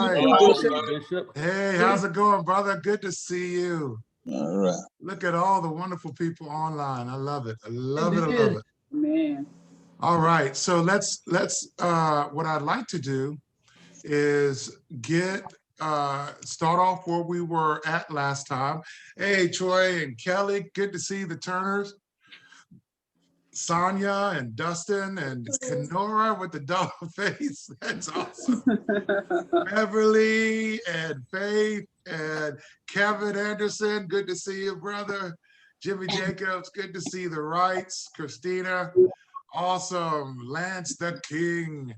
Hey, Bishop. hey, how's it going, brother? Good to see you. All right. Look at all the wonderful people online. I love it. I love it. I love it. Man. All right. So let's what I'd like to do is start off where we were at last time. Hey, Troy and Kelly, good to see the Turners. Sonia and Dustin and Kenora with the dog face. That's awesome. Beverly and Faith and Kevin Anderson. Good to see you, brother. Jimmy Jacobs. Good to see the Wrights. Christina. Awesome. Lance the King.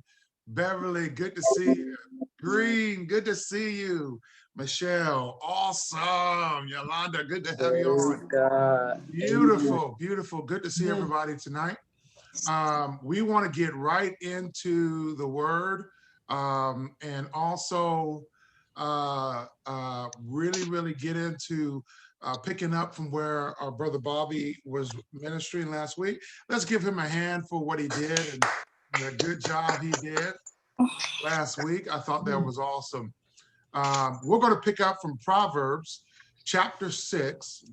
Beverly. Good to see you. Green. Good to see you. Michelle. Awesome. Yolanda. Good to have you on. God. Beautiful, beautiful. Good to see everybody tonight. We want to get right into the word and also really get into picking up from where our brother Bobby was ministering last week. Let's give him a hand for what he did and the good job he did last week. I thought that was awesome. We're going to pick up from Proverbs chapter 6.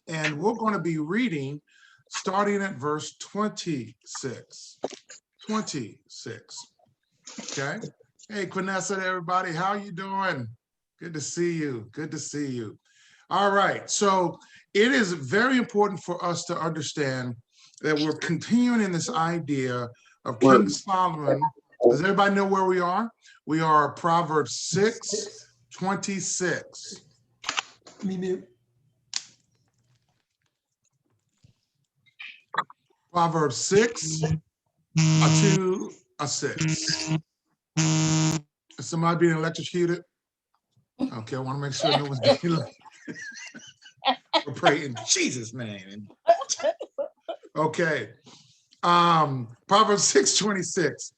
And we're going to be reading starting at verse 26. 26. Okay. Hey, Quinessa, everybody, how you doing? Good to see you. Good to see you. All right. So it is very important for us to understand that we're continuing in this idea of King Solomon. Does everybody know where we are? We are Proverbs 6, 26. Proverbs 6, a 2, a 6. Is somebody being electrocuted? Okay, I want to make sure no one's being electrocuted. We'll pray in Jesus' name. Okay. Proverbs 6:26.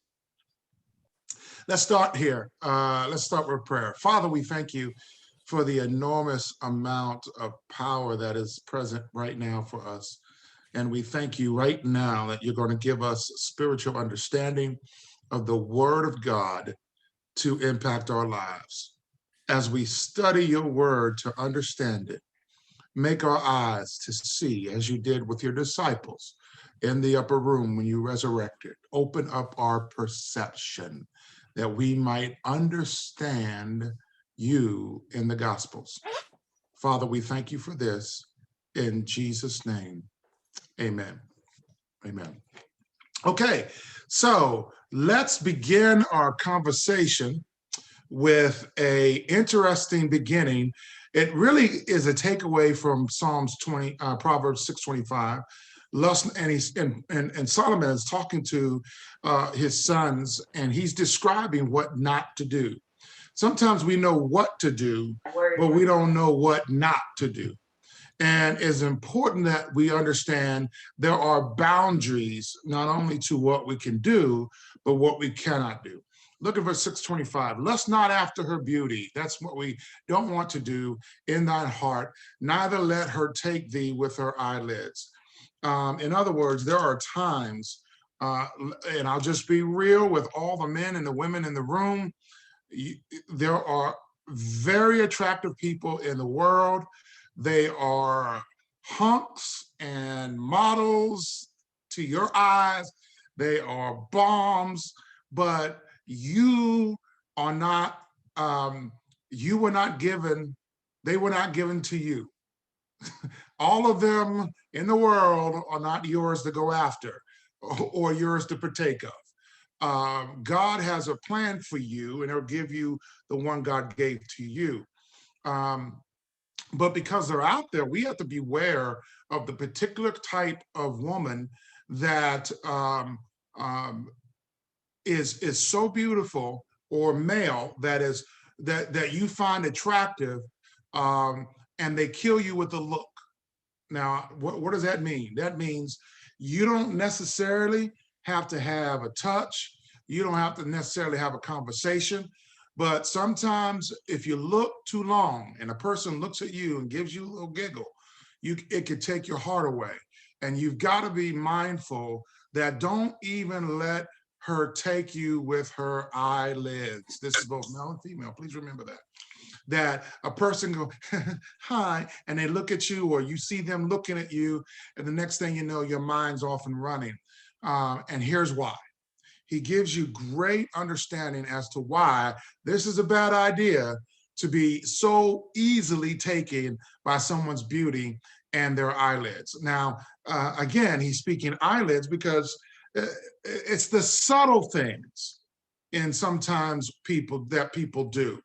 Let's start here. Let's start with prayer. Father, we thank you for the enormous amount of power that is present right now for us. And we thank you right now that you're going to give us spiritual understanding of the word of God to impact our lives. As we study your word to understand it, make our eyes to see, as you did with your disciples in the upper room when you resurrected. Open up our perception that we might understand you in the Gospels. Father, we thank you for this in Jesus' name. Amen. Amen. Okay, so let's begin our conversation with an interesting beginning. It really is a takeaway from Proverbs 6:25. And Solomon is talking to his sons, and he's describing what not to do. Sometimes we know what to do, but we don't know what not to do. And it's important that we understand there are boundaries, not only to what we can do, but what we cannot do. Look at verse 6:25. Lust not after her beauty. That's what we don't want to do in thine heart. Neither let her take thee with her eyelids. In other words, there are times, and I'll just be real with all the men and the women in the room, there are very attractive people in the world. They are hunks and models to your eyes. They are bombs, but you are not, you were not given, they were not given to you. All of them in the world are not yours to go after or yours to partake of. God has a plan for you, and he'll give you the one God gave to you. But because they're out there, we have to beware of the particular type of woman that is so beautiful, or male that you find attractive, and they kill you with a look. Now, what does that mean? That means you don't necessarily have to have a touch. You don't have to necessarily have a conversation. But sometimes if you look too long and a person looks at you and gives you a little giggle, it could take your heart away. And you've got to be mindful that don't even let her take you with her eyelids. This is both male and female. Please remember that. That a person go, hi, and they look at you, or you see them looking at you, and the next thing you know, your mind's off and running. And here's why. He gives you great understanding as to why this is a bad idea to be so easily taken by someone's beauty and their eyelids. Now, again, he's speaking eyelids because it's the subtle things in sometimes people do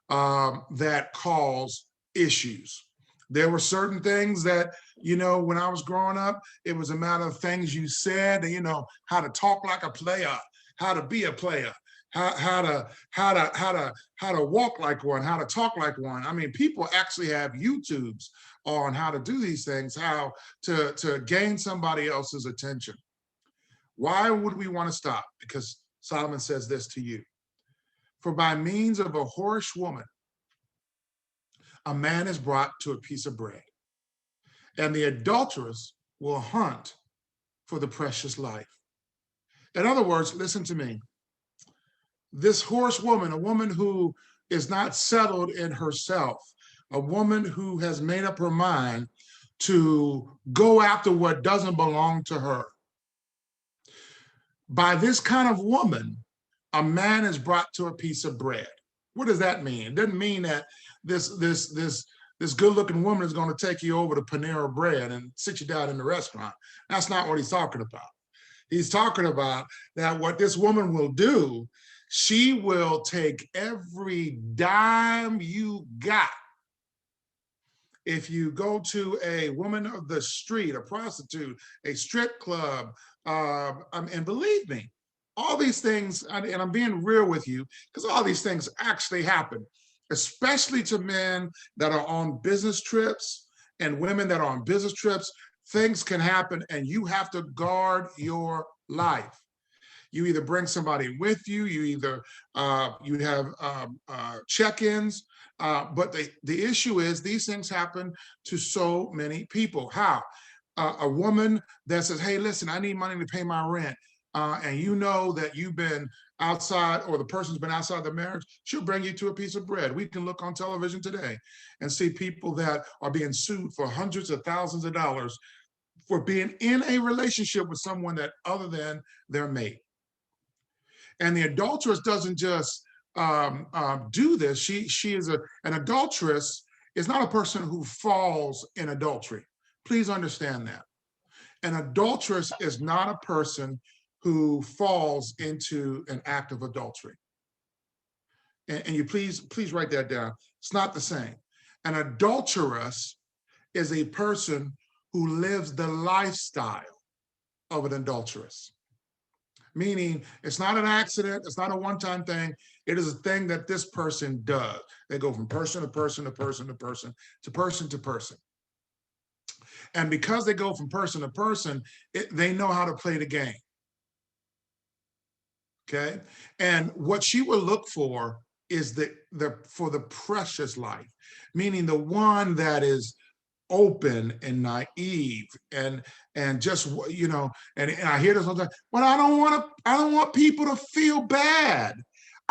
that cause issues. There were certain things that, when I was growing up, it was a matter of things you said, how to talk like a player, how to be a player, how to walk like one, how to talk like one. I mean, people actually have YouTubes on how to do these things, how to gain somebody else's attention. Why would we want to stop? Because Solomon says this to you. For by means of a whorish woman, a man is brought to a piece of bread, and the adulteress will hunt for the precious life. In other words, listen to me. This whorish woman, a woman who is not settled in herself, a woman who has made up her mind to go after what doesn't belong to her. By this kind of woman, a man is brought to a piece of bread. What does that mean? It doesn't mean that this good-looking woman is going to take you over to Panera Bread and sit you down in the restaurant. That's not what he's talking about. He's talking about that what this woman will do, she will take every dime you got. If you go to a woman of the street, a prostitute, a strip club, and believe me, all these things, and I'm being real with you, because all these things actually happen, especially to men that are on business trips and women that are on business trips. Things can happen and you have to guard your life. You either bring somebody with you, you have check-ins, but the issue is these things happen to so many people. How? A woman that says, hey, listen, I need money to pay my rent. And you know that you've been outside, or the person's been outside the marriage, she'll bring you to a piece of bread. We can look on television today and see people that are being sued for hundreds of thousands of dollars for being in a relationship with someone that other than their mate. And the adulteress doesn't just do this. She is an adulteress is not a person who falls in adultery. Please understand that. An adulteress is not a person who falls into an act of adultery. And you please write that down. It's not the same. An adulteress is a person who lives the lifestyle of an adulteress. Meaning it's not an accident, it's not a one-time thing, it is a thing that this person does. They go from person to person to person to person to person to person. And because they go from person to person, they know how to play the game. Okay? And what she will look for is for the precious life, meaning the one that is open and naive and just, and I hear this all the time, but I don't want people to feel bad.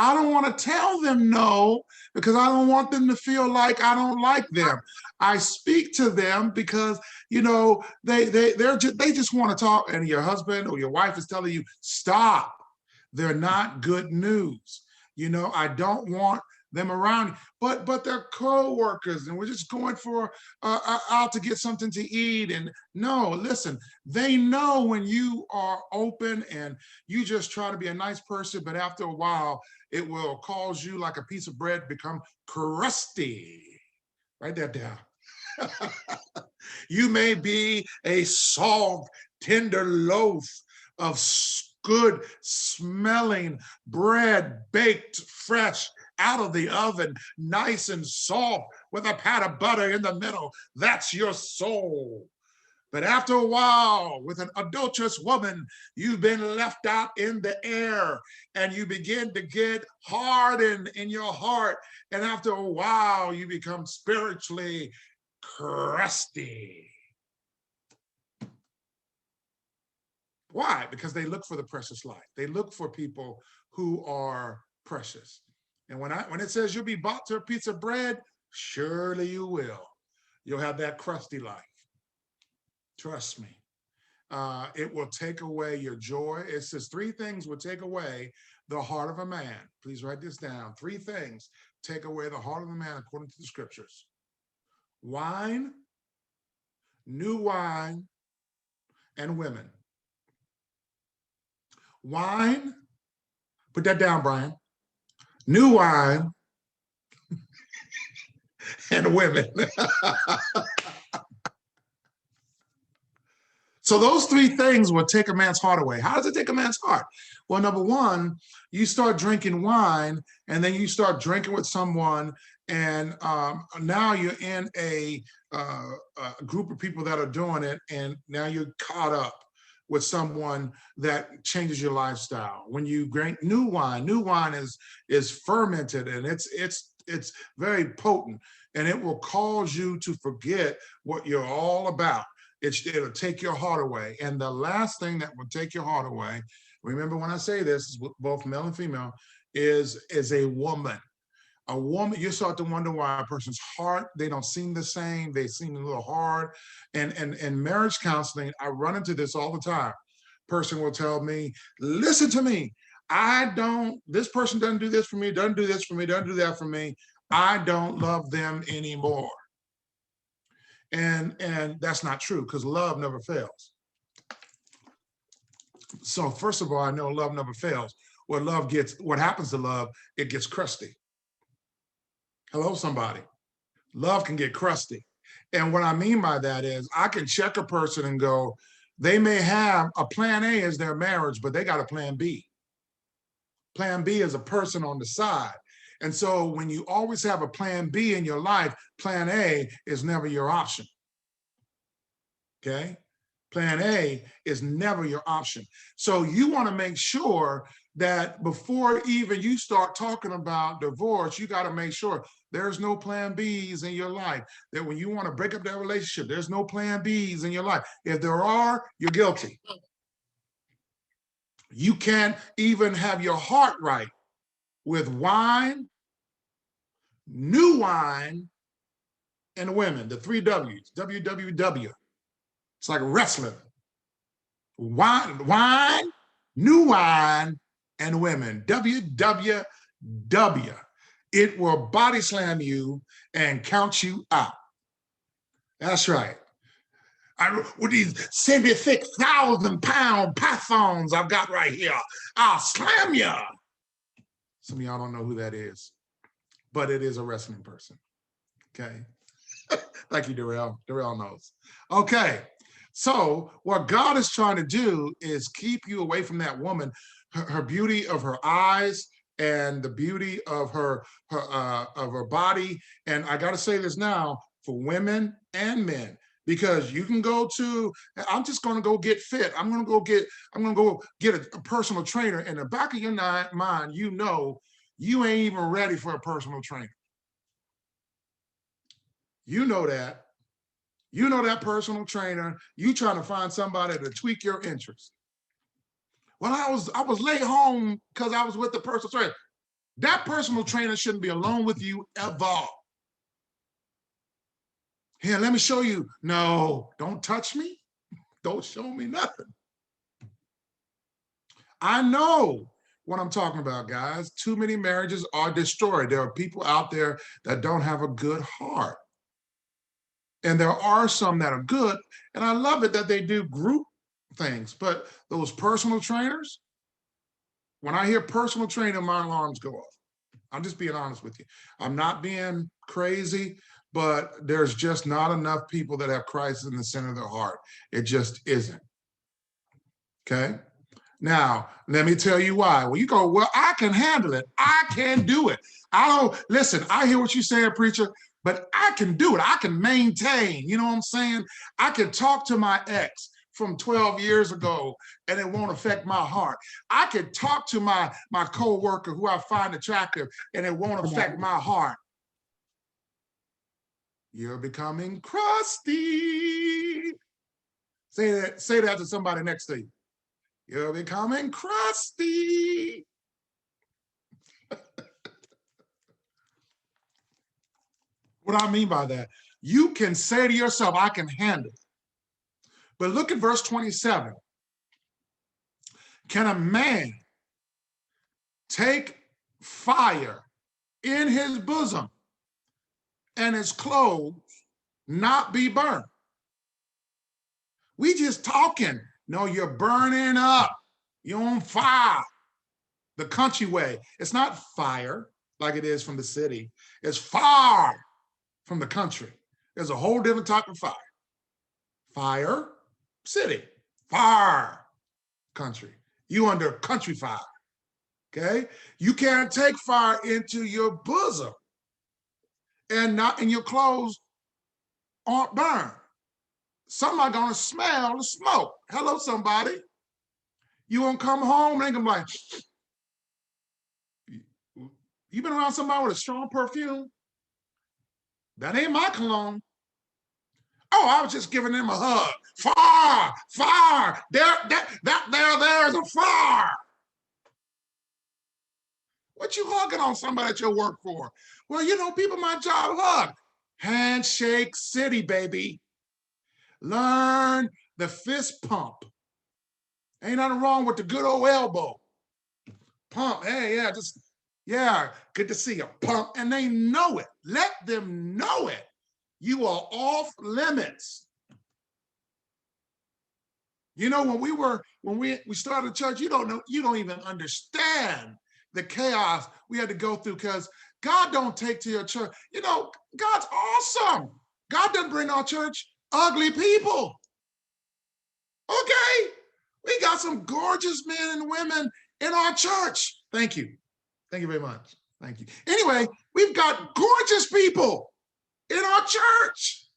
I don't want to tell them no, because I don't want them to feel like I don't like them. I speak to them because, they just want to talk, and your husband or your wife is telling you, stop. They're not good news. I don't want them around, but they're co-workers, and we're just going for out to get something to eat. And no, listen, they know when you are open and you just try to be a nice person, but after a while, it will cause you, like a piece of bread, to become crusty. Write that down. You may be a soft, tender loaf of good smelling bread, baked fresh out of the oven, nice and soft with a pat of butter in the middle. That's your soul. But after a while, with an adulterous woman, you've been left out in the air, and you begin to get hardened in your heart. And after a while, you become spiritually crusty. Why? Because they look for the precious life. They look for people who are precious. And when it says you'll be bought to a piece of bread, surely you will. You'll have that crusty life. Trust me. It will take away your joy. It says 3 things will take away the heart of a man. Please write this down. 3 things take away the heart of a man according to the scriptures. Wine, new wine, and women. Wine, put that down, Brian. New wine and women. So those 3 things will take a man's heart away. How does it take a man's heart? Well, number one, you start drinking wine, and then you start drinking with someone, and now you're in a group of people that are doing it, and now you're caught up with someone that changes your lifestyle. When you drink new wine is fermented, and it's very potent, and it will cause you to forget what you're all about. It'll take your heart away. And the last thing that will take your heart away, remember when I say this, both male and female, is a woman. A woman, you start to wonder why a person's heart, they don't seem the same. They seem a little hard. And marriage counseling, I run into this all the time. Person will tell me, listen to me. This person doesn't do this for me, doesn't do this for me, doesn't do that for me. I don't love them anymore. And that's not true, because love never fails. So first of all, I know love never fails. What happens to love, it gets crusty. Hello, somebody. Love can get crusty. And what I mean by that is I can check a person and go, they may have a plan A as their marriage, but they got a plan B. Plan B is a person on the side. And so when you always have a plan B in your life, plan A is never your option. Okay? Plan A is never your option. So you want to make sure that before even you start talking about divorce, you got to make sure there's no plan Bs in your life. That when you want to break up that relationship, there's no plan Bs in your life. If there are, you're guilty. You can't even have your heart right with wine, new wine, and women, the 3 W's, WWW. It's like wrestling. Wine, new wine, and women, WWW. It will body slam you and count you out. That's right. With these 76,000-pound pythons I've got right here, I'll slam you. Some of y'all don't know who that is, but it is a wrestling person. Okay. Thank you, Darrell. Darrell knows. Okay. So what God is trying to do is keep you away from that woman, her beauty of her eyes and the beauty of her body. And I got to say this now for women and men, because you can go to, I'm just going to go get fit. I'm going to go get a personal trainer. In the back of your mind, you know, you ain't even ready for a personal trainer. You know that. You know that personal trainer, you trying to find somebody to tweak your interest. Well, I was late home because I was with the personal trainer. That personal trainer shouldn't be alone with you ever. Here, let me show you. No, don't touch me. Don't show me nothing. I know what I'm talking about, guys. Too many marriages are destroyed. There are people out there that don't have a good heart. And there are some that are good, and I love it that they do group things, but those personal trainers, when I hear personal trainer, my alarms go off. I'm just being honest with you. I'm not being crazy, but there's just not enough people that have Christ in the center of their heart. It just isn't. Okay? Now, let me tell you why. Well, you go, well, I can handle it. I can do it. Listen, I hear what you're saying, preacher, but I can do it. I can maintain, you know what I'm saying? I can talk to my ex from 12 years ago and it won't affect my heart. I can talk to my co-worker who I find attractive and it won't affect my heart. You're becoming crusty. Say that to somebody next to you. You're becoming crusty. What do I mean by that? You can say to yourself, I can handle it. But look at verse 27. Can a man take fire in his bosom and his clothes not be burned? We just talking. No, you're burning up. You're on fire. The country way. It's not fire like it is from the city. It's fire from the country. There's a whole different type of fire. Fire, city. Fire, country. You under country fire. Okay? You can't take fire into your bosom and not in your clothes aren't burned. Somebody gonna smell the smoke. Hello, somebody. You gonna come home and they gonna be like, you been around somebody with a strong perfume? That ain't my cologne. Oh, I was just giving them a hug. Fire, fire. There's a fire. What you hugging on somebody at your work for? Well, you know, people my job hug. Handshake city, baby. Learn the fist pump. Ain't nothing wrong with the good old elbow. Pump, hey, yeah, just, yeah, good to see you. Pump, and they know it. Let them know it. You are off limits. You know, when we started church, you don't even understand the chaos we had to go through because God don't take to your church. You know, God's awesome. God doesn't bring our church ugly people. Okay? We got some gorgeous men and women in our church. Thank you. Thank you very much. Thank you. Anyway, we've got gorgeous people in our church.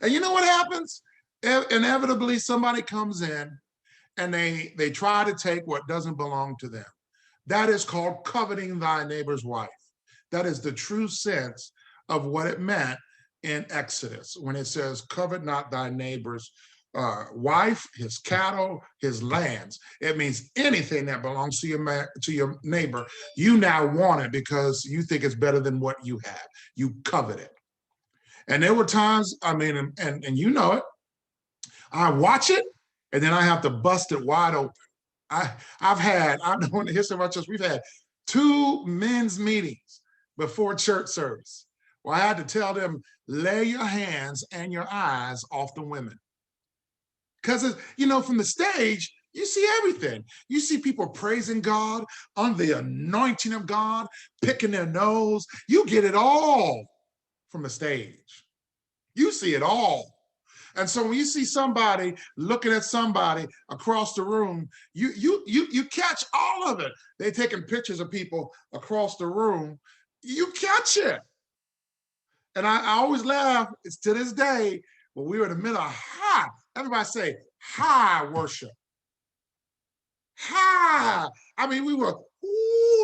And you know what happens? Inevitably, somebody comes in and they try to take what doesn't belong to them. That is called coveting thy neighbor's wife. That is the true sense of what it meant in Exodus when it says, covet not thy neighbor's wife, his cattle, his lands. It means anything that belongs to your neighbor, you now want it because you think it's better than what you have. You covet it. And there were times, I mean, and you know it, I watch it and then I have to bust it wide open. I know in the history of our church, we've had 2 men's meetings before church service where I had to tell them, lay your hands and your eyes off the women. Because, you know, from the stage, you see everything. You see people praising God, under the anointing of God, picking their nose. You get it all from the stage. You see it all. And so when you see somebody looking at somebody across the room, you catch all of it. They're taking pictures of people across the room. You catch it. And I always laugh, it's to this day, when we were in the middle of high, everybody say, high worship. High. I mean, we were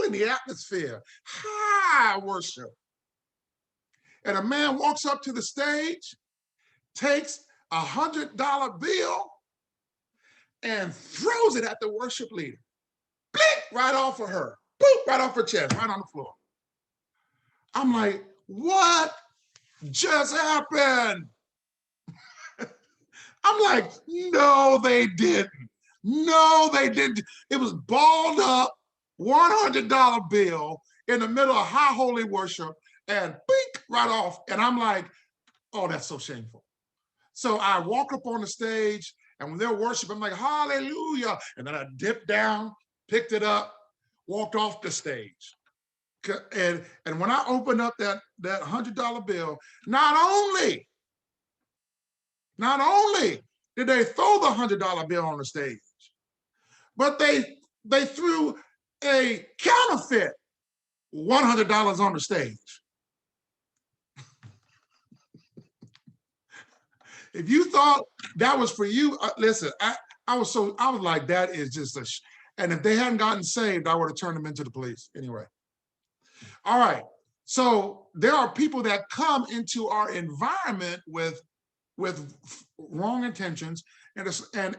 in the atmosphere. High worship. And a man walks up to the stage, takes a $100 bill, and throws it at the worship leader. Blink, right off of her. Boop, right off her chest, right on the floor. I'm like, what just happened? I'm like, no, they didn't. No, they didn't. It was balled up, $100 bill in the middle of high holy worship and blink, right off. And I'm like, oh, that's so shameful. So I walk up on the stage and when they're worshiping, I'm like, hallelujah. And then I dipped down, picked it up, walked off the stage. And when I opened up that $100 bill, not only did they throw the $100 bill on the stage, but they threw a counterfeit $100 on the stage. If you thought that was for you, listen, I was like, that is just and if they hadn't gotten saved, I would have turned them into the police anyway. All right, so there are people that come into our environment with with wrong intentions, and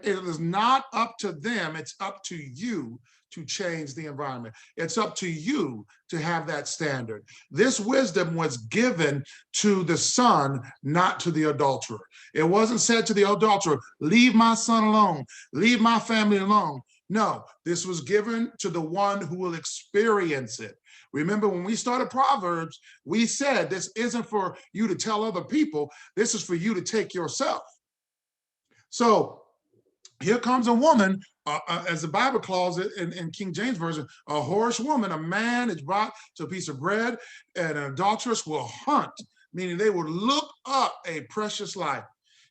it is not up to them, it's up to you to change the environment. It's up to you to have that standard. This wisdom was given to the son, not to the adulterer. It wasn't said to the adulterer, leave my son alone, leave my family alone. No, this was given to the one who will experience it. Remember, when we started Proverbs, we said this isn't for you to tell other people, this is for you to take yourself. So here comes a woman, as the Bible calls it in King James Version, a whorish woman. A man is brought to a piece of bread, and an adulteress will hunt, meaning they will look up a precious life.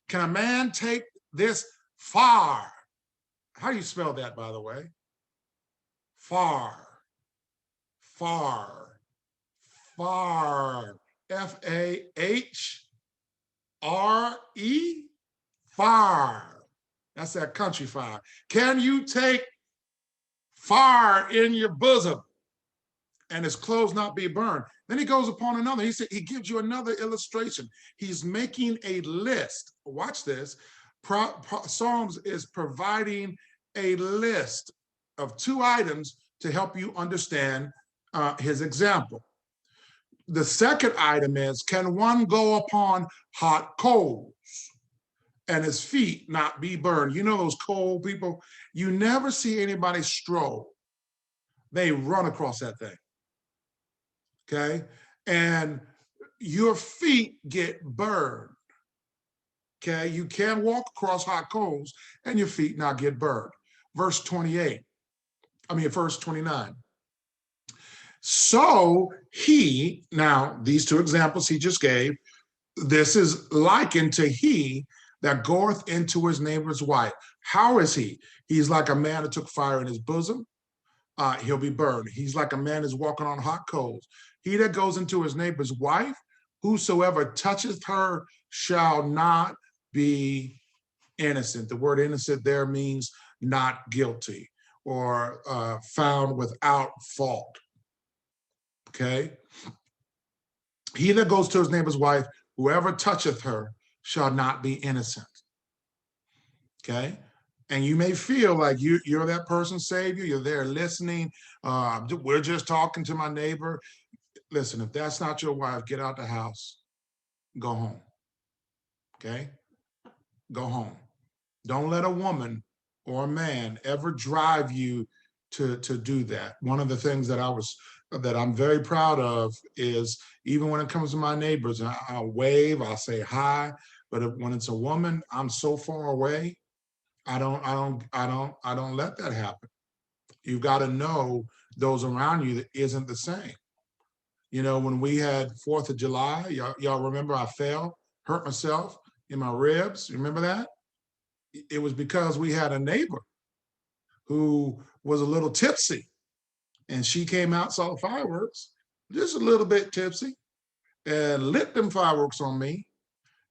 Can a man take this far? How do you spell that, by the way? Far, far, far, F-A-H-R-E, far. That's that country fire. Can you take fire in your bosom and his clothes not be burned? Then he goes upon another. He said, he gives you another illustration. He's making a list. Watch this. Psalms is providing a list of 2 items to help you understand his example. The second item is, can one go upon hot coals and his feet not be burned? You know those cold people? You never see anybody stroll. They run across that thing, okay? And your feet get burned, okay? You can't walk across hot coals and your feet not get burned. Verse 29. So he, now these 2 examples he just gave, this is likened to he that goeth into his neighbor's wife. How is he? He's like a man that took fire in his bosom. He'll be burned. He's like a man that's walking on hot coals. He that goes into his neighbor's wife, whosoever toucheth her shall not be innocent. The word innocent there means not guilty or found without fault. Okay? He that goes to his neighbor's wife, whoever toucheth her shall not be innocent. Okay? And you may feel like you're that person's savior, you're there listening, we're just talking to my neighbor. Listen, if that's not your wife, get out the house, go home. Okay? Go home. Don't let a woman or a man ever drive you to do that. One of the things that I'm very proud of is, even when it comes to my neighbors, I'll wave, I'll say hi, but when it's a woman, I'm so far away, I don't let that happen. You've got to know those around you that isn't the same. You know, when we had 4th of July, y'all remember I fell, hurt myself in my ribs. Remember that? It was because we had a neighbor who was a little tipsy, and she came out, saw the fireworks, just a little bit tipsy, and lit them fireworks on me,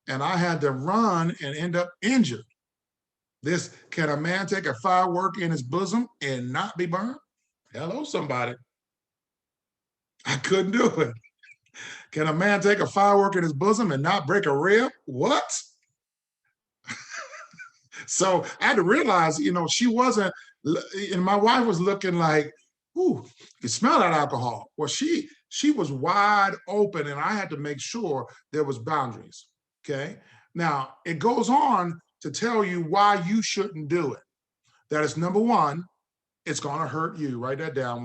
and I had to run and end up injured. Can a man take a firework in his bosom and not be burned? Hello, somebody. I couldn't do it. Can a man take a firework in his bosom and not break a rib? What? So I had to realize, you know, she wasn't, and my wife was looking like, ooh, you smell that alcohol. Well, she was wide open, and I had to make sure there was boundaries, okay? Now, it goes on to tell you why you shouldn't do it. That is, number one, it's going to hurt you. Write that down.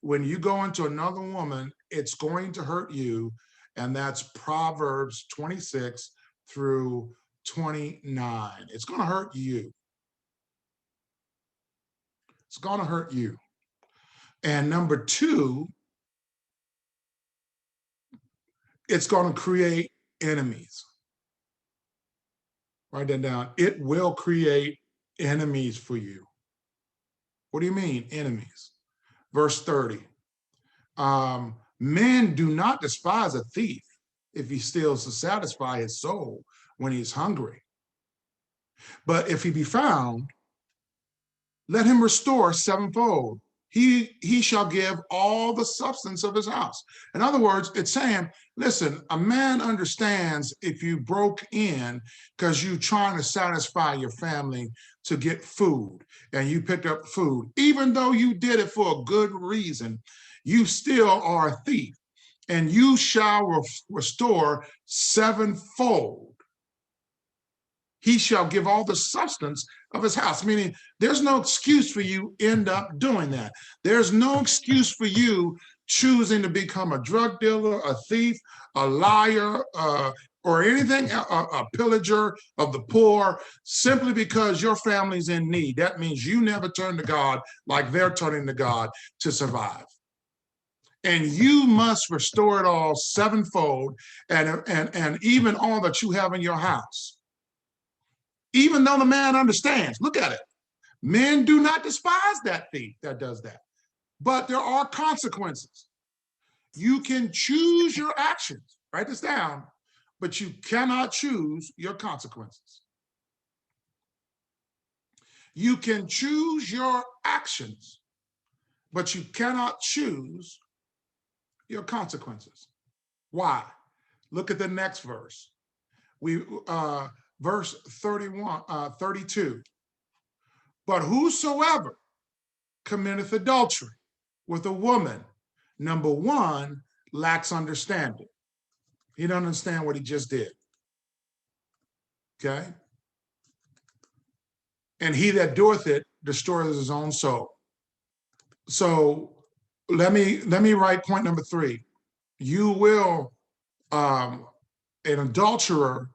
When you go into another woman, it's going to hurt you, and that's Proverbs 26 through 29. It's going to hurt you. It's going to hurt you. And number two, it's going to create enemies. Write that down. It will create enemies for you. What do you mean, enemies? Verse 30. Men do not despise a thief if he steals to satisfy his soul when he's hungry. But if he be found, let him restore sevenfold. he shall give all the substance of his house. In other words, it's saying, listen, a man understands if you broke in because you're trying to satisfy your family to get food, and you picked up food, even though you did it for a good reason, you still are a thief, and you shall restore sevenfold. He shall give all the substance of his house, meaning there's no excuse for you end up doing that. There's no excuse for you choosing to become a drug dealer, a thief, a liar, or anything, a pillager of the poor, simply because your family's in need. That means you never turn to God like they're turning to God to survive. And you must restore it all sevenfold, and even all that you have in your house. Even though the man understands, look at it. Men do not despise that thief that does that. But there are consequences. You can choose your actions, write this down, but you cannot choose your consequences. You can choose your actions, but you cannot choose your consequences. Why? Look at the next verse. Verse 32. But whosoever committeth adultery with a woman, number one, lacks understanding. He doesn't understand what he just did. Okay? And he that doeth it destroys his own soul. So let me write point number 3. You will, an adulterer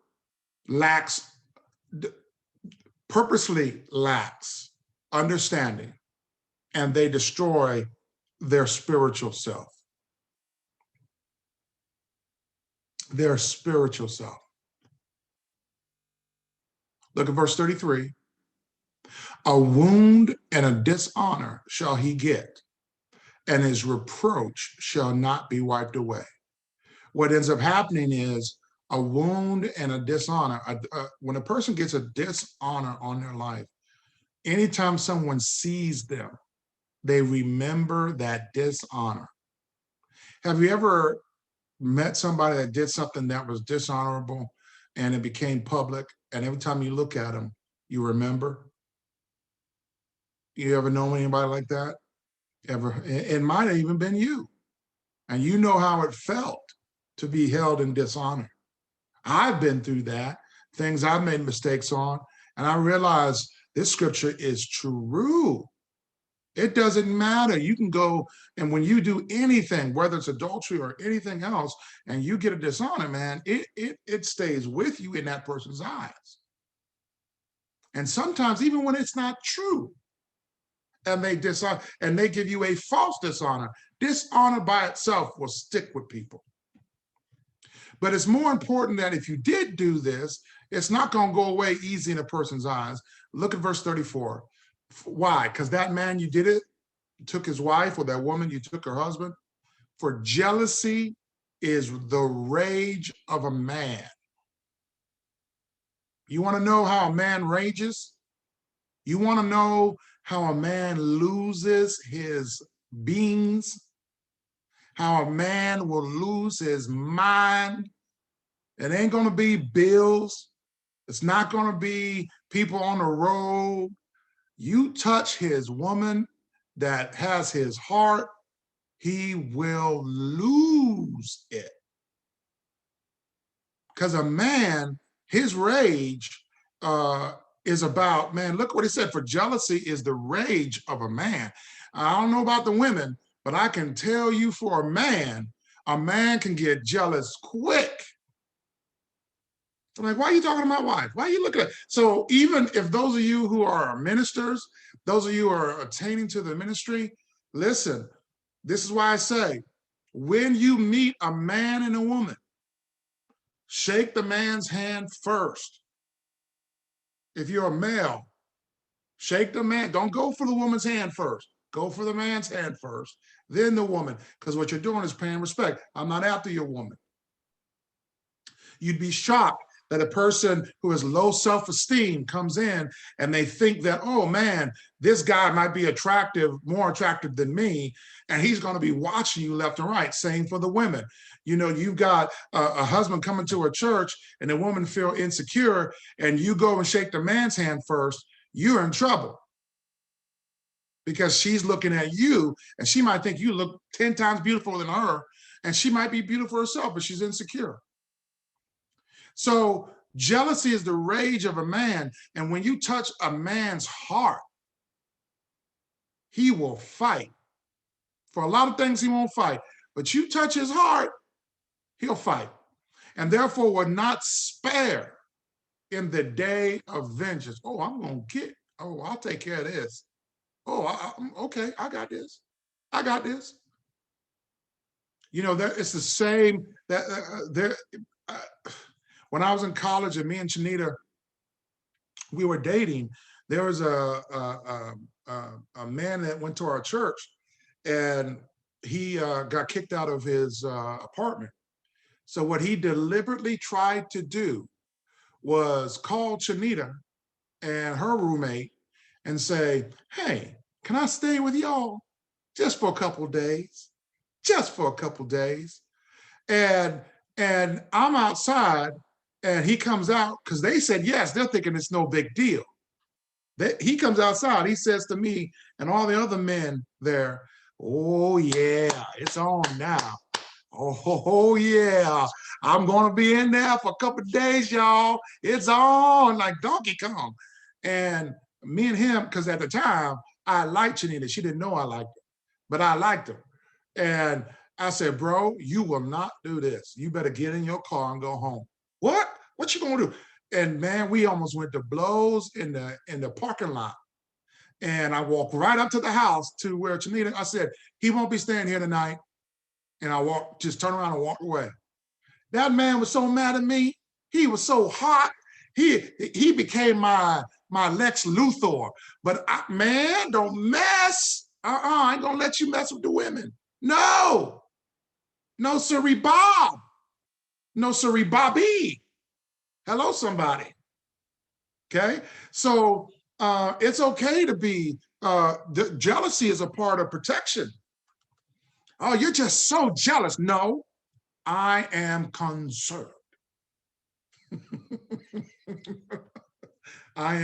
purposely lacks understanding, and they destroy their spiritual self. Their spiritual self. Look at verse 33. A wound and a dishonor shall he get, and his reproach shall not be wiped away. What ends up happening is a wound and a dishonor. When a person gets a dishonor on their life, anytime someone sees them, they remember that dishonor. Have you ever met somebody that did something that was dishonorable and it became public, and every time you look at them, you remember? You ever know anybody like that? Ever? It might have even been you. And you know how it felt to be held in dishonor. I've been through that, things I've made mistakes on, and I realized this scripture is true. It doesn't matter. You can go, and when you do anything, whether it's adultery or anything else, and you get a dishonor, man, it stays with you in that person's eyes. And sometimes even when it's not true, and they dishonor, and they give you a false dishonor by itself will stick with people. But it's more important that if you did do this, it's not going to go away easy in a person's eyes. Look at verse 34. Why? Because that man, you did it, you took his wife, or that woman, you took her husband. For jealousy is the rage of a man. You want to know how a man rages? You want to know how a man loses his beings? How a man will lose his mind? It ain't going to be bills. It's not going to be people on the road. You touch his woman that has his heart, he will lose it. Because a man, his rage is about, man, look what he said, for jealousy is the rage of a man. I don't know about the women, but I can tell you for a man can get jealous quick. I'm like, why are you talking to my wife? Why are you looking at it? So even if those of you who are ministers, those of you who are attaining to the ministry, listen, this is why I say, when you meet a man and a woman, shake the man's hand first. If you're a male, shake the man. Don't go for the woman's hand first. Go for the man's hand first, then the woman, because what you're doing is paying respect. I'm not after your woman. You'd be shocked that a person who has low self-esteem comes in and they think that, oh man, this guy might be attractive, more attractive than me, and he's going to be watching you left and right. Same for the women. You know, you've got a husband coming to a church and a woman feel insecure, and you go and shake the man's hand first, you're in trouble. Because she's looking at you and she might think you look 10 times beautiful than her, and she might be beautiful herself, but she's insecure. So jealousy is the rage of a man. And when you touch a man's heart, he will fight. For a lot of things, he won't fight. But you touch his heart, he'll fight. And therefore will not spare in the day of vengeance. Oh, I'm going to get, oh, I'll take care of this. Oh, okay, I got this. I got this. You know, it's the same, that when I was in college and me and Chanita, we were dating, there was a man that went to our church, and he got kicked out of his apartment. So what he deliberately tried to do was call Chanita and her roommate and say, hey, can I stay with y'all just for a couple of days? Just for a couple of days. And I'm outside and he comes out, because they said yes, they're thinking it's no big deal. He comes outside, he says to me and all the other men there, oh yeah, it's on now. Oh yeah, I'm gonna be in there for a couple of days, y'all. It's on like Donkey Kong. And me and him, because at the time I liked Chanita. She didn't know I liked her, but I liked her. And I said, bro, you will not do this. You better get in your car and go home. What? What you gonna do? And man, we almost went to blows in the parking lot. And I walked right up to the house to where Chanita, I said, he won't be staying here tonight. And I just turned around and walked away. That man was so mad at me. He was so hot. He became my Lex Luthor. But man, don't mess. I ain't gonna let you mess with the women. No. No, sirree, Bob. No, sirree, Bobby. Hello, somebody. Okay? So it's okay to be, jealousy is a part of protection. Oh, you're just so jealous. No, I am concerned. I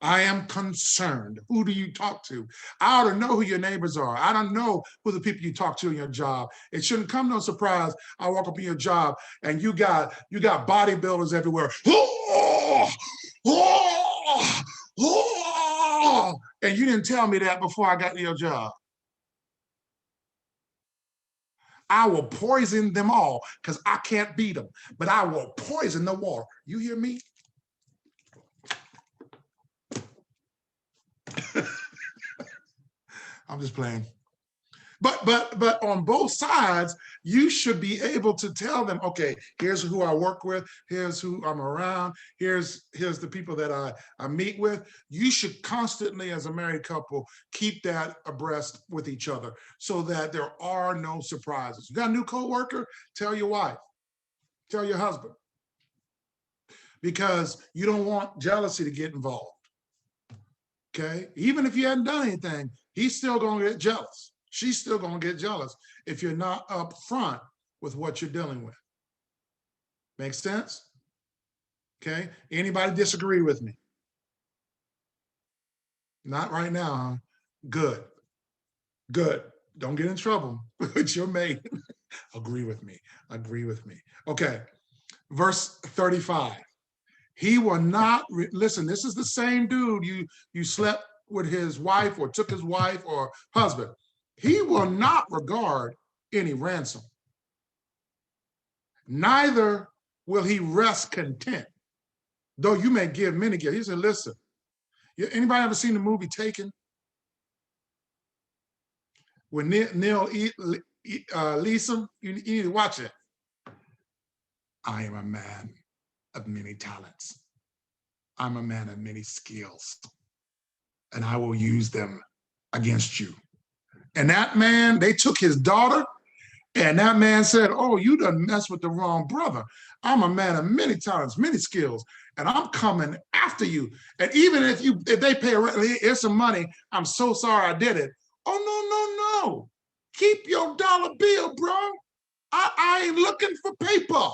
am concerned. Who do you talk to? I ought to know who your neighbors are. I don't know who the people you talk to in your job. It shouldn't come no surprise. I walk up in your job and you got bodybuilders everywhere. Oh, oh, oh, and you didn't tell me that before I got to your job. I will poison them all because I can't beat them, but I will poison the water. You hear me? I'm just playing. But on both sides, you should be able to tell them, okay, here's who I work with, here's who I'm around, here's the people that I meet with. You should constantly, as a married couple, keep that abreast with each other so that there are no surprises. You got a new coworker, tell your wife, tell your husband, because you don't want jealousy to get involved. Okay, even if you hadn't done anything, he's still gonna get jealous. She's still gonna get jealous if you're not upfront with what you're dealing with. Make sense? Okay, anybody disagree with me? Not right now, huh? Good, good. Don't get in trouble with your mate. Agree with me, agree with me. Okay, verse 35. He will not, listen, this is the same dude you slept with his wife or took his wife or husband. He will not regard any ransom. Neither will he rest content, though you may give many gifts. He said, listen, anybody ever seen the movie Taken? With Neil Leeson? You need to watch it. I am a man of many talents. I'm a man of many skills, and I will use them against you. And that man, they took his daughter And that man said, oh, you done messed with the wrong brother. I'm a man of many talents, many skills, and I'm coming after you. And even if they pay here's some money, I'm so sorry I did it. Oh, no. Keep your dollar bill, bro. I ain't looking for paper.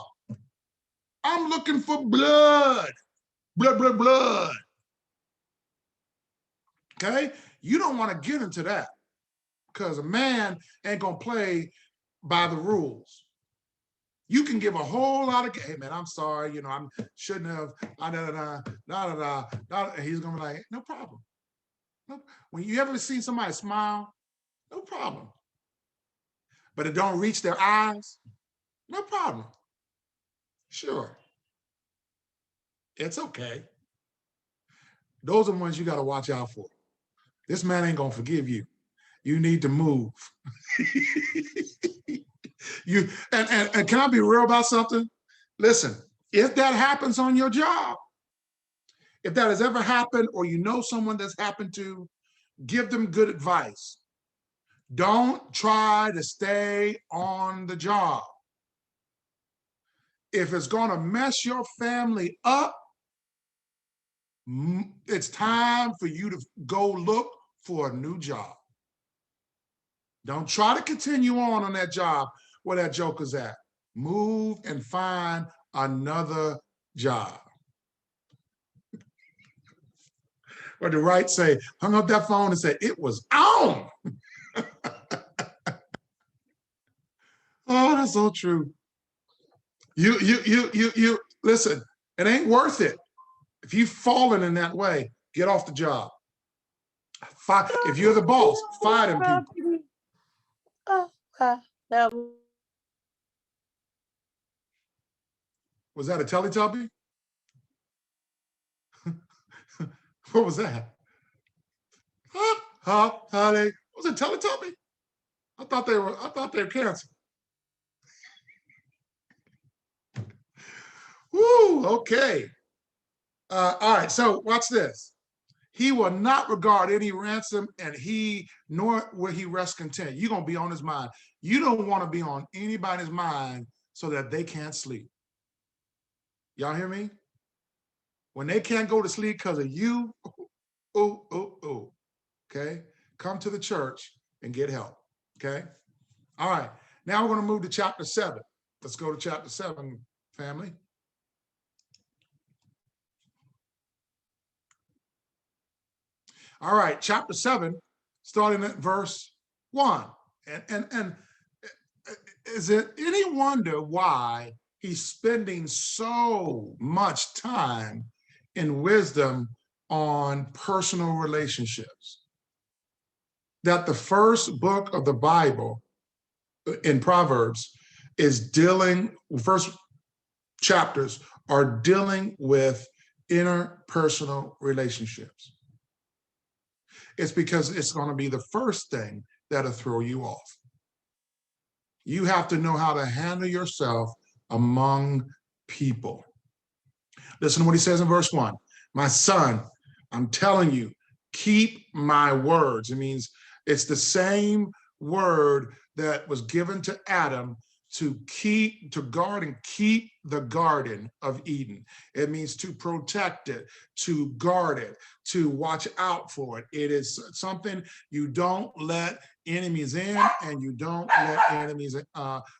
I'm looking for blood. Blood. Okay? You don't want to get into that because a man ain't going to play by the rules. You can give a whole lot of, hey man, I'm sorry, you know, I shouldn't have, and he's gonna be like, no problem. No, when you ever see somebody smile, no problem. But it don't reach their eyes, no problem. Sure, it's okay. Those are the ones you gotta watch out for. This man ain't gonna forgive you. You need to move. And can I be real about something? Listen, if that happens on your job, if that has ever happened or you know someone that's happened to, give them good advice. Don't try to stay on the job. If it's going to mess your family up, it's time for you to go look for a new job. Don't try to continue on that job where that joker's at. Move and find another job. Or the right say, hung up that phone and said, it was on. Oh, that's so true. You listen, it ain't worth it. If you've fallen in that way, get off the job. If you're the boss, fire them people. Was that a Teletubby? What was that? Honey. Was it Teletubby? I thought they were cancer. Woo, okay. All right, so watch this. He will not regard any ransom, and nor will he rest content. You're going to be on his mind. You don't want to be on anybody's mind so that they can't sleep. Y'all hear me? When they can't go to sleep because of you, okay? Come to the church and get help, okay? All right, now we're going to move to chapter 7. Let's go to chapter 7, family. All right, chapter 7, starting at verse 1. And is it any wonder why he's spending so much time in wisdom on personal relationships? That the first book of the Bible in Proverbs first chapters are dealing with interpersonal relationships. It's because it's going to be the first thing that'll throw you off. You have to know how to handle yourself among people. Listen to what he says in verse 1. My son, I'm telling you, keep my words. It means it's the same word that was given to Adam to guard and keep the Garden of Eden. It means to protect it, to guard it, to watch out for it. It is something you don't let enemies in, and you don't let enemies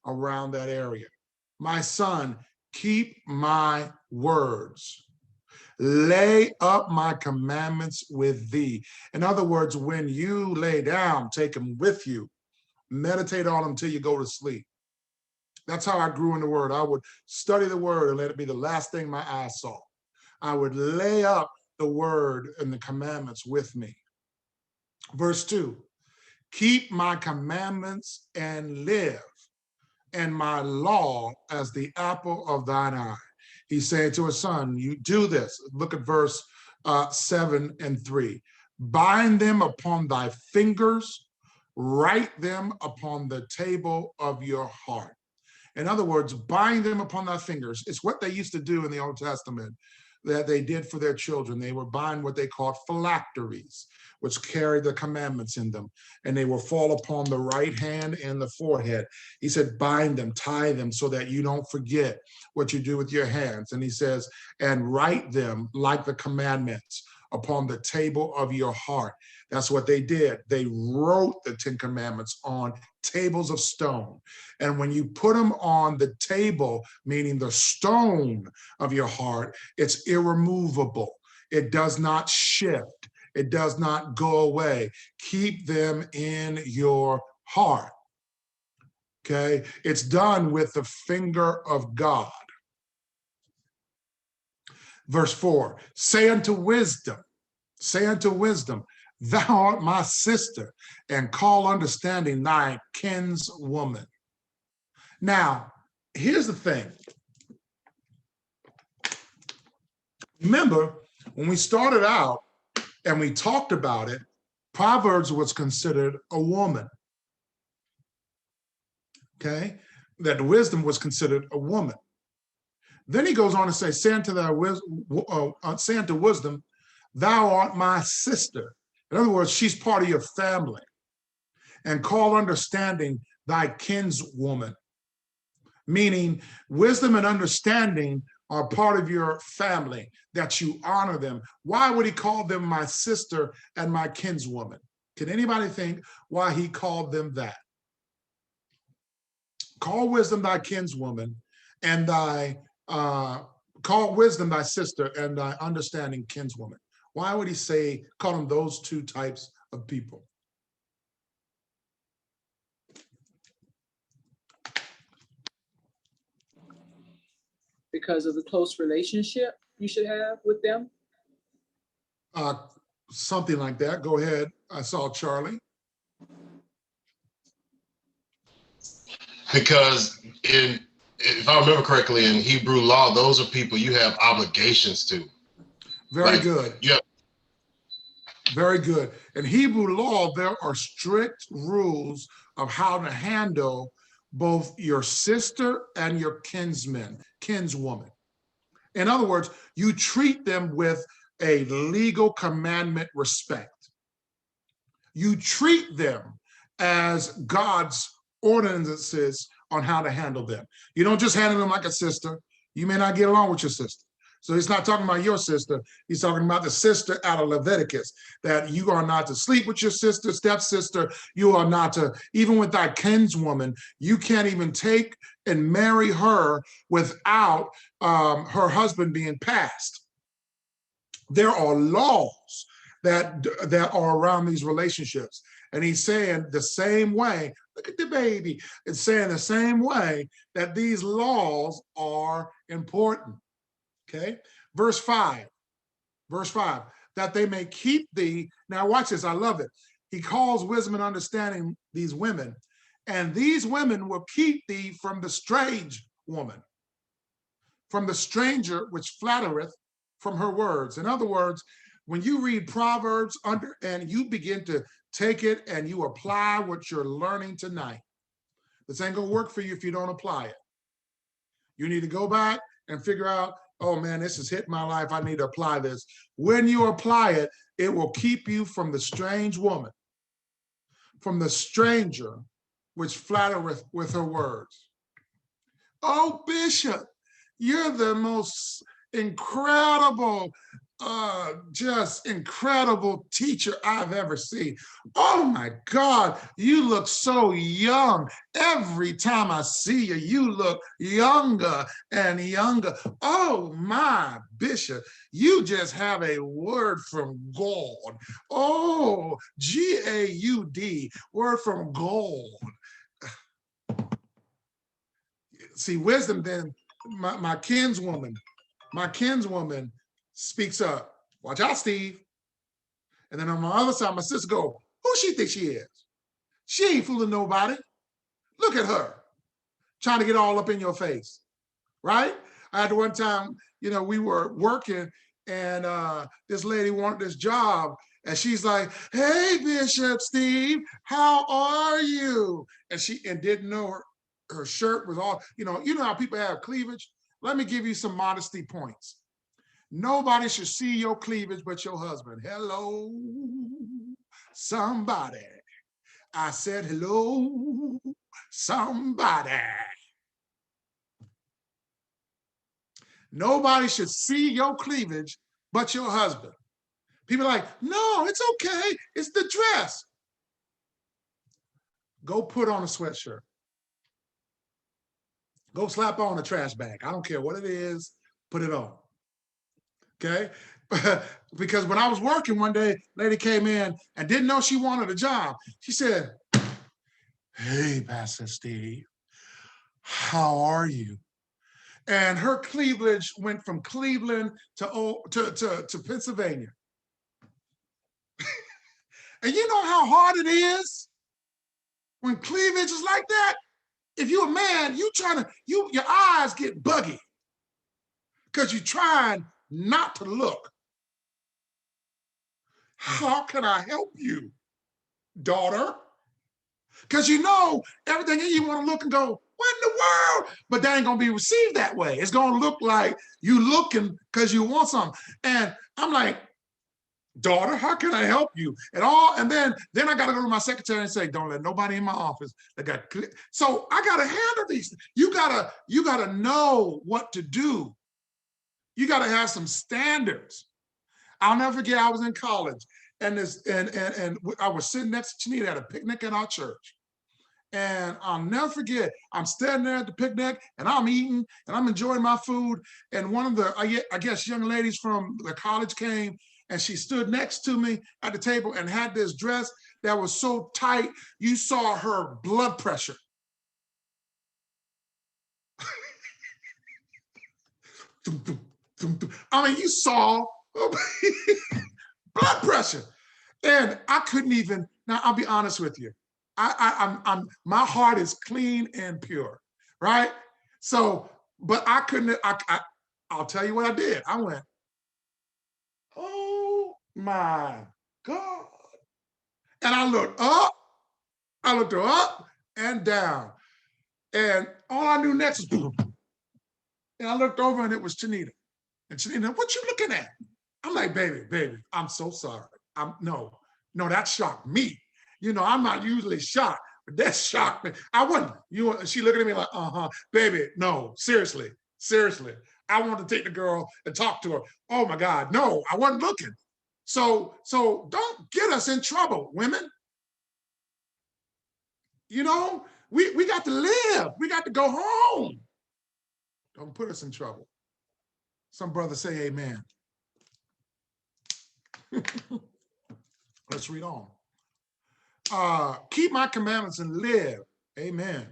around that area. My son, keep my words. Lay up my commandments with thee. In other words, when you lay down, take them with you. Meditate on them till you go to sleep. That's how I grew in the word. I would study the word and let it be the last thing my eyes saw. I would lay up the word and the commandments with me. Verse 2, keep my commandments and live, and my law as the apple of thine eye. He said to his son, you do this. Look at verse 7 and 3. Bind them upon thy fingers, write them upon the table of your heart. In other words, bind them upon thy fingers. It's what they used to do in the Old Testament that they did for their children. They were buying what they called phylacteries, which carried the commandments in them, and they will fall upon the right hand and the forehead. He said, bind them, tie them, so that you don't forget what you do with your hands. And he says, and write them like the commandments upon the table of your heart. That's what they did. They wrote the 10 Commandments on tables of stone. And when you put them on the table, meaning the stone of your heart, it's irremovable. It does not shift. It does not go away. Keep them in your heart. Okay? It's done with the finger of God. Verse 4, say unto wisdom, thou art my sister, and call understanding thy kinswoman. Now, here's the thing. Remember, when we started out and we talked about it, Proverbs was considered a woman. Okay? That wisdom was considered a woman. Then he goes on to say, say unto wisdom, thou art my sister. In other words, she's part of your family. And call understanding thy kinswoman. Meaning, wisdom and understanding are part of your family, that you honor them. Why would he call them my sister and my kinswoman? Can anybody think why he called them that? Call wisdom thy kinswoman, and call wisdom thy sister, and thy understanding kinswoman. Why would he call them those two types of people? Because of the close relationship you should have with them? Something like that. Go ahead. I saw Charlie. Because if I remember correctly, in Hebrew law, those are people you have obligations to. Very good. Yeah. Very good. In Hebrew law, there are strict rules of how to handle both your sister and your kinswoman. In other words, you treat them with a legal commandment respect. You treat them as God's ordinances on how to handle them. You don't just handle them like a sister. You may not get along with your sister. So he's not talking about your sister. He's talking about the sister out of Leviticus, that you are not to sleep with your sister, stepsister. You are not to, even with thy kinswoman, you can't even take and marry her without her husband being passed. There are laws that are around these relationships. And he's saying the same way, look at the baby, it's saying the same way that these laws are important. Okay, verse 5, that they may keep thee. Now watch this, I love it. He calls wisdom and understanding these women, and these women will keep thee from the strange woman, from the stranger which flattereth from her words. In other words, when you read Proverbs and you begin to take it and you apply what you're learning tonight, this ain't gonna work for you if you don't apply it. You need to go back and figure out, oh man, this has hit my life, I need to apply this. When you apply it, it will keep you from the strange woman, from the stranger which flattereth with her words. Oh, Bishop, you're the most incredible, just incredible teacher I've ever seen. Oh my God, you look so young. Every time I see you, you look younger and younger. Oh my Bishop, you just have a word from God. Oh, G-A-U-D, word from God. See, wisdom then, my kinswoman speaks up. Watch out, Steve. And then on my other side, my sister go, who she think she is? She ain't fooling nobody. Look at her, trying to get all up in your face, right? I had one time, we were working and this lady wanted this job and she's like, hey, Bishop Steve, how are you? And didn't know her shirt was all, you know how people have cleavage? Let me give you some modesty points. Nobody should see your cleavage but your husband. Hello, somebody. I said, hello, somebody. Nobody should see your cleavage but your husband. People are like, no, it's okay. It's the dress. Go put on a sweatshirt. Go slap on a trash bag. I don't care what it is, put it on. Okay? Because when I was working one day, lady came in and didn't know she wanted a job. She said, hey, Pastor Steve, how are you? And her cleavage went from Cleveland to Pennsylvania. And you know how hard it is when cleavage is like that? If you're a man, your eyes get buggy because you're trying not to look. How can I help you, daughter? Because you know everything in you want to look and go, what in the world? But that ain't gonna be received that way. It's gonna look like you looking because you want something. And I'm like, daughter, how can I help you? And then I gotta go to my secretary and say, don't let nobody in my office that got. So I gotta handle these. You gotta know what to do. You gotta have some standards. I'll never forget, I was in college and I was sitting next to Chanita at a picnic at our church. And I'll never forget, I'm standing there at the picnic and I'm eating and I'm enjoying my food. And one of the, I guess, young ladies from the college came and she stood next to me at the table and had this dress that was so tight, you saw her blood pressure. I mean, you saw blood pressure. And I couldn't even, now I'll be honest with you. My heart is clean and pure, right? So, but I couldn't, I'll tell you what I did. I went, oh my God. And I looked her up and down. And all I knew next was boom. And I looked over and it was Chanita. And Chanita, what you looking at? I'm like, baby, I'm so sorry. No, that shocked me. You know, I'm not usually shocked, but that shocked me. I wasn't. She looking at me like, baby, no, seriously. I wanted to take the girl and talk to her. Oh my God, no, I wasn't looking. So don't get us in trouble, women. You know, we got to live. We got to go home. Don't put us in trouble. Some brothers say amen. Let's read on. Keep my commandments and live. Amen.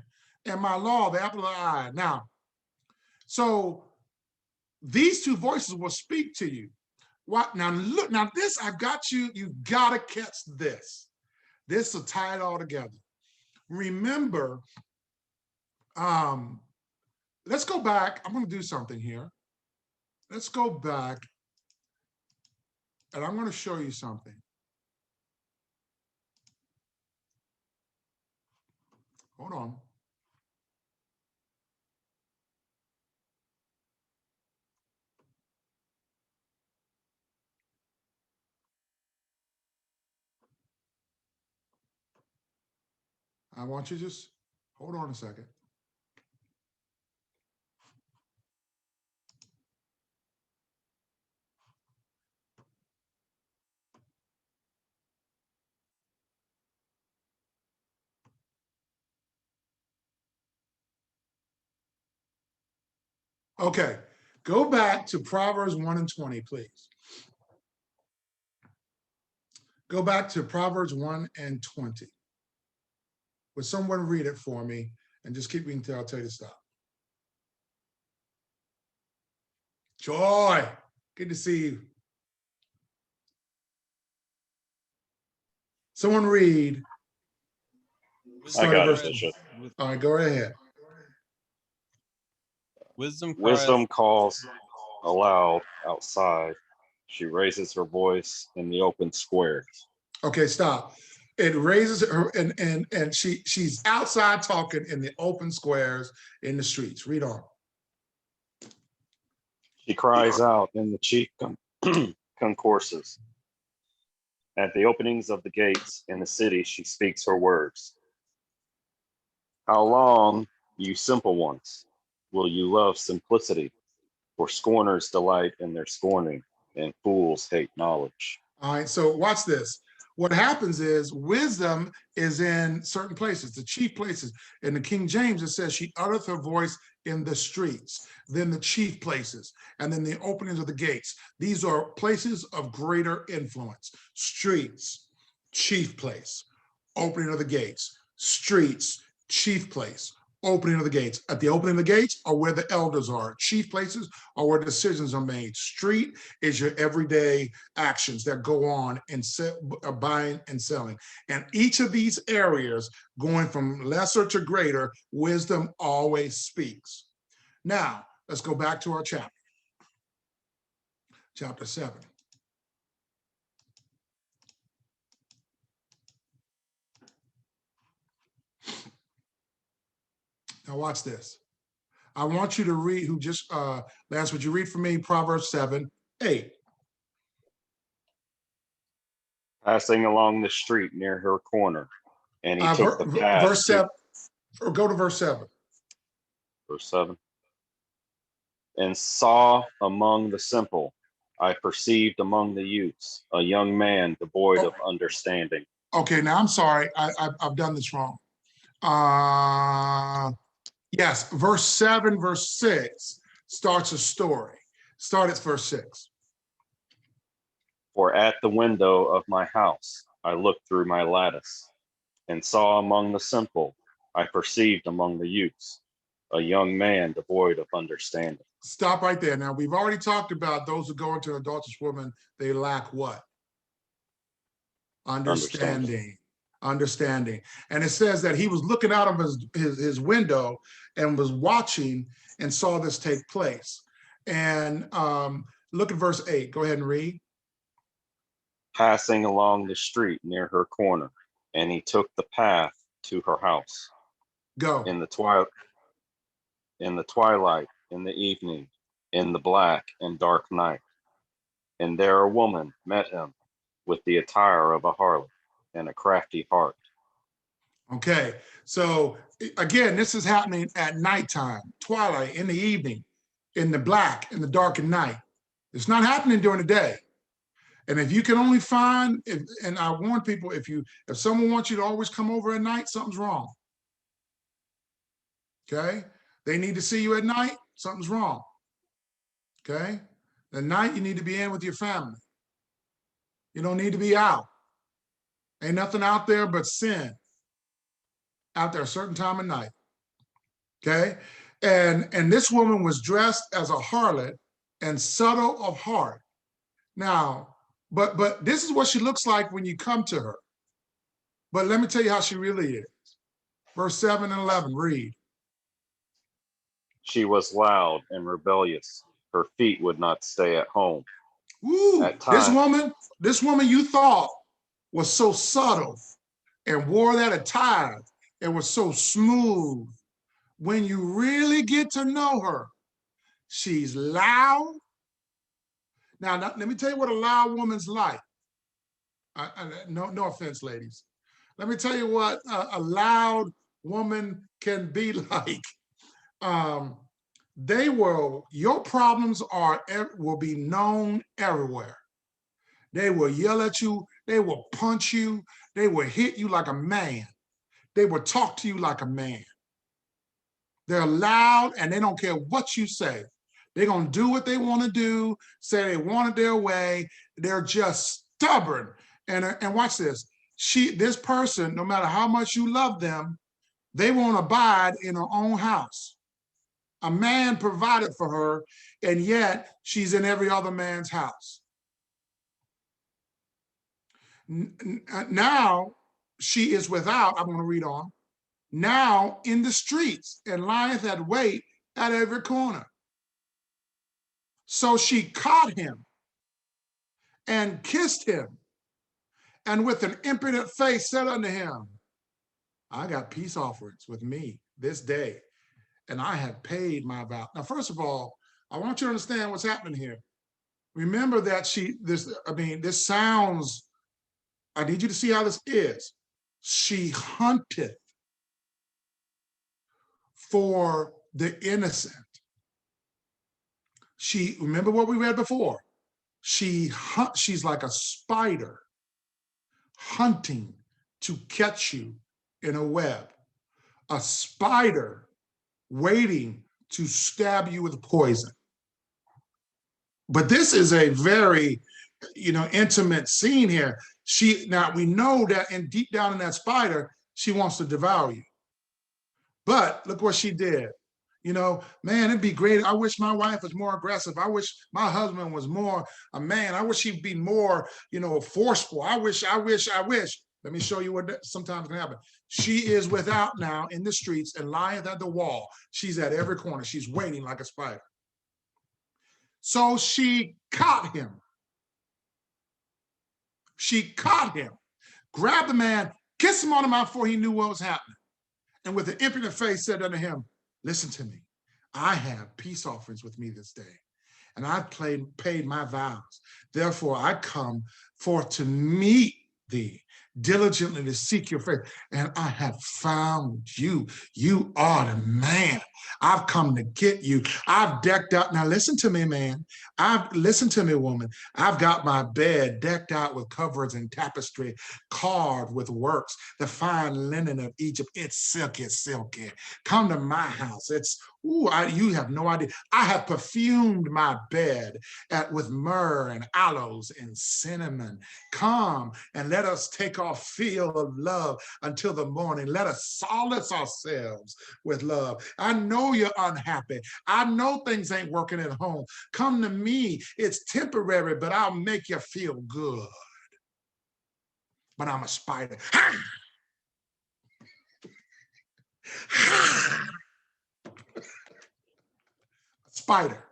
And my law, the apple of the eye. Now, so these two voices will speak to you. What now? Look, now this I've got you. You gotta catch this. This will tie it all together. Remember, let's go back. I'm gonna do something here. Let's go back, and I'm gonna show you something. Hold on. I want you to just hold on a second. Okay, go back to Proverbs 1 and 20, please. Go back to Proverbs 1 and 20. Would someone read it for me and just keep reading until I'll tell you to stop? Joy, good to see you. Someone read. I got it, Bishop. All right, go right ahead. Wisdom calls aloud outside. She raises her voice in the open square. Okay, stop. It raises her, and she's outside talking in the open squares in the streets. Read on. She cries out in the chief concourses. At the openings of the gates in the city, she speaks her words. How long, you simple ones, will you love simplicity? For scorners delight in their scorning, and fools hate knowledge. All right, so watch this. What happens is wisdom is in certain places, the chief places. In the King James, it says she uttereth her voice in the streets, then the chief places, and then the openings of the gates. These are places of greater influence. Streets, chief place, opening of the gates. Streets, chief place, opening of the gates. At the opening of the gates are where the elders are. Chief places are where decisions are made. Street is your everyday actions that go on in buying and selling. And each of these areas, going from lesser to greater, wisdom always speaks. Now, let's go back to our chapter. Chapter 7. Now watch this. I want you to read, Lance, would you read for me Proverbs 7:8? Passing along the street near her corner, and he took the path. Verse 7, or go to verse 7. Verse 7. And saw among the simple, I perceived among the youths, a young man devoid of understanding. Okay, now I'm sorry, I've done this wrong. Yes, verse 7, verse 6 starts a story. Start at verse 6. For at the window of my house I looked through my lattice, and saw among the simple, I perceived among the youths, a young man devoid of understanding. Stop right there. Now, we've already talked about those who go into an adulterous woman, they lack what? Understanding. And it says that he was looking out of his window and was watching and saw this take place. And look at verse 8. Go ahead and read. Passing along the street near her corner, and he took the path to her house. Go. In the twilight, in the evening, in the black and dark night. And there a woman met him with the attire of a harlot and a crafty heart. Okay, so again, this is happening at nighttime, twilight, in the evening, in the black, in the darkened night. It's not happening during the day. And if you can only find, and I warn people, if someone wants you to always come over at night, something's wrong. Okay, they need to see you at night, something's wrong. Okay, at night you need to be in with your family. You don't need to be out. Ain't nothing out there but sin. Out there a certain time of night. Okay, and this woman was dressed as a harlot and subtle of heart. Now, but this is what she looks like when you come to her. But let me tell you how she really is. Verse 7 and 11, read. She was loud and rebellious. Her feet would not stay at home. Ooh, at times, this woman you thought was so subtle and wore that attire and was so smooth. When you really get to know her, she's loud. Now let me tell you what a loud woman's like. No offense, ladies. Let me tell you what a loud woman can be like. Your problems will be known everywhere. They will yell at you. They will punch you. They will hit you like a man. They will talk to you like a man. They're loud and they don't care what you say. They're going to do what they want to do, say they want it their way. They're just stubborn. And watch this. This person, no matter how much you love them, they won't abide in her own house. A man provided for her, and yet she's in every other man's house. Now she is without, I'm going to read on, now in the streets and lieth at wait at every corner. So she caught him and kissed him, and with an impudent face said unto him, I got peace offerings with me this day, and I have paid my vow. Now, first of all, I want you to understand what's happening here. Remember that this sounds, I need you to see how this is. She hunteth for the innocent. Remember what we read before. She's like a spider hunting to catch you in a web. A spider waiting to stab you with poison. But this is a very, intimate scene here. Now we know that deep down in that spider, she wants to devour you. But look what she did. Man, it'd be great. I wish my wife was more aggressive. I wish my husband was more a man. I wish he'd be more, forceful. I wish. Let me show you what sometimes can happen. She is without now in the streets and lieth at the wall. She's at every corner. She's waiting like a spider. So she caught him. She caught him, grabbed the man, kissed him on the mouth before he knew what was happening. And with an impudent face said unto him, listen to me. I have peace offerings with me this day, and I've paid my vows. Therefore, I come forth to meet thee, diligently to seek your face. And I have found you. You are the man. I've come to get you. I've decked out. Now listen to me, man. Listen to me, woman. I've got my bed decked out with covers and tapestry, carved with works, the fine linen of Egypt. It's silky, silky. Come to my house. You have no idea. I have perfumed my bed with myrrh and aloes and cinnamon. Come and let us take our fill of love until the morning. Let us solace ourselves with love. I know you're unhappy. I know things ain't working at home. Come to me. It's temporary, but I'll make you feel good. But I'm a spider. Spider.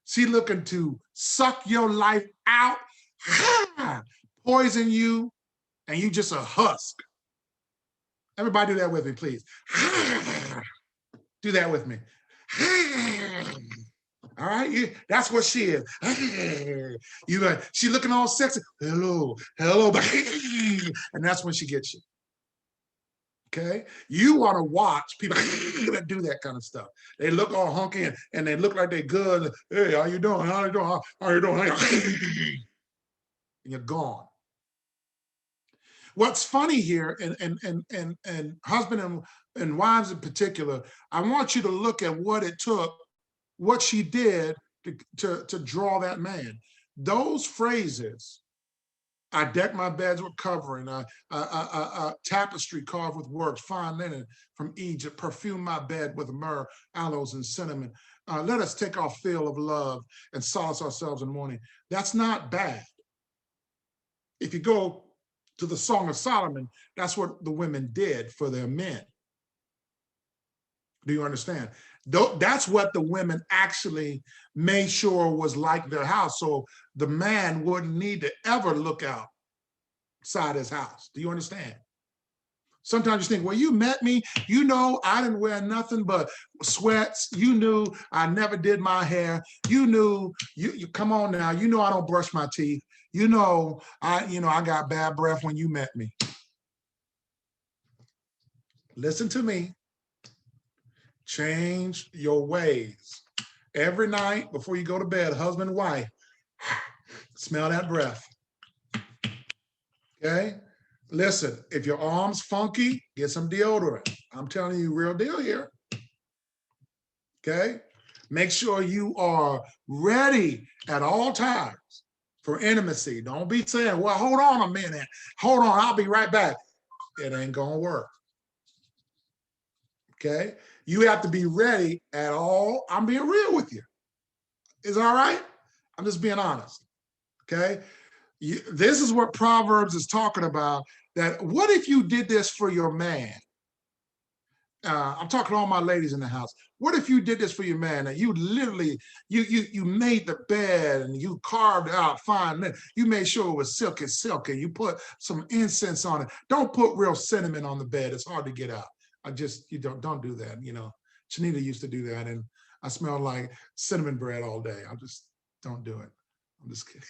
She looking to suck your life out, poison you, and you just a husk. Everybody do that with me, please. Do that with me. All right, that's what she is. She looking all sexy. Hello, and that's when she gets you. Okay, you want to watch people that do that kind of stuff. They look all hunky and they look like they're good. Hey, how you doing? How you doing? How you doing? And you're gone. What's funny here, and husband and wives in particular, I want you to look at what it took, what she did to draw that man. Those phrases, I deck my beds with covering, tapestry carved with works, fine linen from Egypt, perfume my bed with myrrh, aloes, and cinnamon. Let us take our fill of love and solace ourselves in the morning. That's not bad. If you go to the Song of Solomon, that's what the women did for their men. Do you understand? That's what the women actually made sure was like their house, so the man wouldn't need to ever look outside his house. Do you understand? Sometimes you think, well, you met me, I didn't wear nothing but sweats. You knew I never did my hair. You knew, you come on now, I don't brush my teeth. I got bad breath when you met me. Listen to me. Change your ways. Every night before you go to bed, husband and wife, smell that breath. Okay? Listen, if your arm's funky, get some deodorant. I'm telling you, real deal here. Okay? Make sure you are ready at all times for intimacy. Don't be saying, well, hold on a minute. Hold on, I'll be right back. It ain't gonna work. Okay? You have to be ready at all. I'm being real with you. Is that all right? I'm just being honest. Okay? This is what Proverbs is talking about, that what if you did this for your man? I'm talking to all my ladies in the house. What if you did this for your man and you literally, you made the bed and you carved out fine. You made sure it was silky. You put some incense on it. Don't put real cinnamon on the bed. It's hard to get out. You don't do that. Shanita used to do that, and I smell like cinnamon bread all day. I just don't do it. I'm just kidding.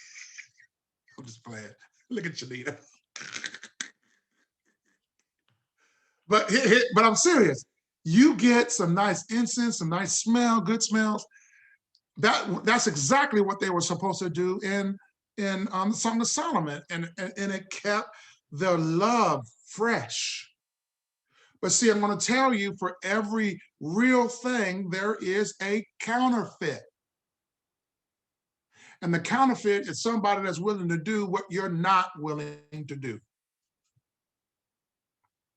I'm just playing. Look at Shanita. But I'm serious. You get some nice incense, some nice smell, good smells. That's exactly what they were supposed to do in Song of Solomon, and it kept their love fresh. But see, I'm going to tell you, for every real thing, there is a counterfeit. And the counterfeit is somebody that's willing to do what you're not willing to do.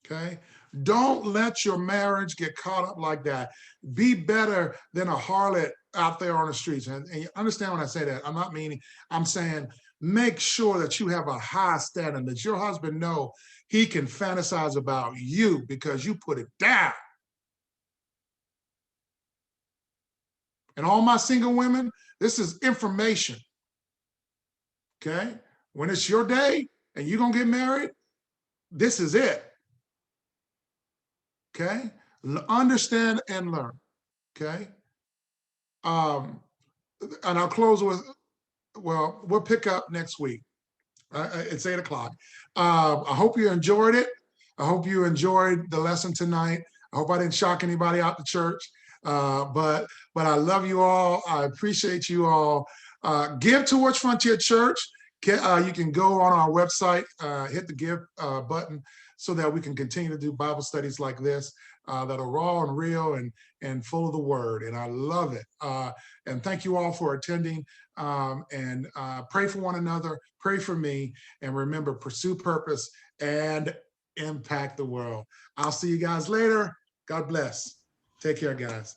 Okay? Don't let your marriage get caught up like that. Be better than a harlot out there on the streets. And you understand when I say that, I'm not meaning, I'm saying make sure that you have a high standard, that your husband know he can fantasize about you because you put it down. And all my single women, this is information. Okay? When it's your day and you're going to get married, this is it. Okay? Understand and learn. Okay? And I'll close with, well, we'll pick up next week. It's 8 o'clock. I hope you enjoyed it. I hope you enjoyed the lesson tonight. I hope I didn't shock anybody out the church. But I love you all. I appreciate you all. Give towards Frontier Church. You can go on our website, hit the give button, so that we can continue to do Bible studies like this that are raw and real and full of the word. And I love it. And thank you all for attending. And pray for one another. Pray for me. And remember, pursue purpose and impact the world. I'll see you guys later. God bless. Take care, guys.